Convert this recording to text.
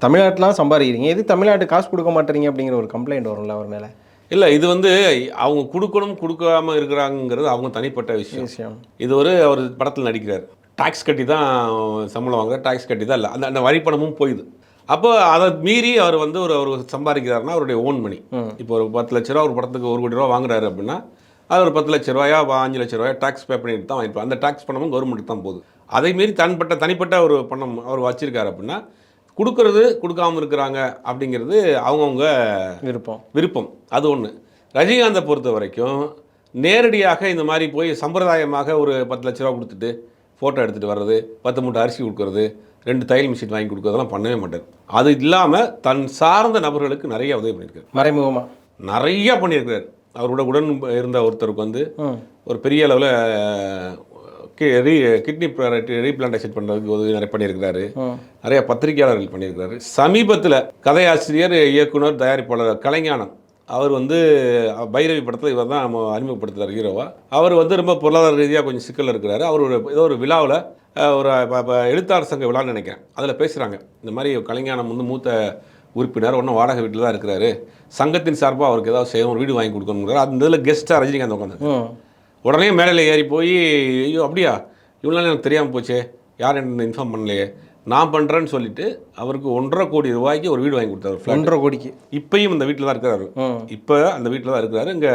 தமிழ்நாட்டுலாம் சம்பாதிக்கிறீங்க. எது தமிழ்நாட்டுக்கு காசு குடுக்க மாட்றீங்க அப்படிங்கிற ஒரு கம்ப்ளைண்ட் வரும்ல அவர் மேல. இல்ல இது வந்து அவங்க குடுக்கணும், குடுக்காம இருக்கிறாங்கங்கிறது அவங்க தனிப்பட்ட விஷயம். விஷயம். இது அவர் படத்துல நடிக்கிறாரு. டாக்ஸ் கட்டி தான் சம்பளம் வாங்குறாரு. டாக்ஸ் கட்டி தான் இல்ல. அந்த அந்த வரி பணமும் போயிது. அப்போ அத மீறி அவர் அவர் சம்பாதிக்கிறாருன்னா அவருடைய ஓன் மணி. இப்போ ஒரு ரூ. 10,00,000 ஒரு படத்துக்கு ரூ. 1,00,00,000 வாங்குறாரு அப்படின்னா, அது ஒரு ரூ. 10,00,000 ரூ. 5,00,000 டாக்ஸ் பே பண்ணிட்டு தான் வாங்கிட்டு அந்த டாக்ஸ் பணமும் கவர்மெண்ட்டுக்கு தான் போகுது. அதை மீறி தனிப்பட்ட ஒரு பணம் அவர் வச்சிருக்காரு அப்படின்னா, குடுக்கறது, குடுக்காம இருக்கிறாங்க அப்படிங்கிறது அவங்கவங்க விருப்பம். அது ஒண்ணு. ரஜினிகாந்த பொறுத்தவரைக்கும், நேரடியாக இந்த மாரி போய் சம்பிரதாயமாக ஒரு ரூ. 10,00,000 குடுத்துட்டு, ஃபோட்டோ எடுத்துட்டு வர்றது, 10 மூட்டை அரிசி குடுக்குறது, 2 தையல் மிஷின் வாங்கி குடுக்குறதெல்லாம் பண்ணவே மாட்டாரு. அது இல்லாம தன் சார்ந்த நபர்களுக்கு நெறைய உதவி பண்ணியிருக்காரு. மறைமுகமா. நெறைய பண்ணியிருக்காரு. அவரோட உடன் இருந்த ஒருத்தருக்கு ஒரு பெரிய அளவுல கிட்னி ரீப்ளான்டேஷன் பண்ணுறதுக்கு உதவி நிறைய பண்ணியிருக்கிறாரு. நிறைய பத்திரிகையாளர்கள் பண்ணியிருக்கிறாரு. சமீபத்தில் கதையாசிரியர், இயக்குனர், தயாரிப்பாளர் கலைஞானம் அவர் பைரவி படத்தில் இவர் தான் அறிமுகப்படுத்துகிறார் ஹீரோவா. அவர் ரொம்ப பொருளாதார ரீதியாக கொஞ்சம் சிக்கல் இருக்கிறாரு. அவர் ஏதோ ஒரு விழாவில் ஒரு எழுத்தாளர் சங்க விழான்னு நினைக்கிறேன். அதில் பேசுகிறாங்க. இந்த மாதிரி கலைஞானம் மூத்த உறுப்பினர் ஒன்றும் வாடகை வீட்டில் தான் இருக்கிறாரு. சங்கத்தின் சார்பாக அவருக்கு ஏதாவது செய்யணும், ஒரு வீடு வாங்கி கொடுக்கணுங்கிறார். அந்த இதில் கெஸ்ட்டாக ரஜினிகாந்த் உட்காந்து உடனே மேடையில் ஏறி போய், ஐயோ அப்படியா, இவ்வளோ எனக்கு தெரியாமல் போச்சே, யார் என்ன இன்ஃபார்ம் பண்ணலையே, நான் பண்ணுறேன்னு சொல்லிட்டு அவருக்கு 1,50,00,000 ரூபாய்க்கு ஒரு வீடு வாங்கி கொடுத்தாரு. 1,50,00,000 இப்பயும் அந்த வீட்டில் தான் இருக்கிறாரு. இப்போ அந்த வீட்டில் தான் இருக்கிறாரு. இங்கே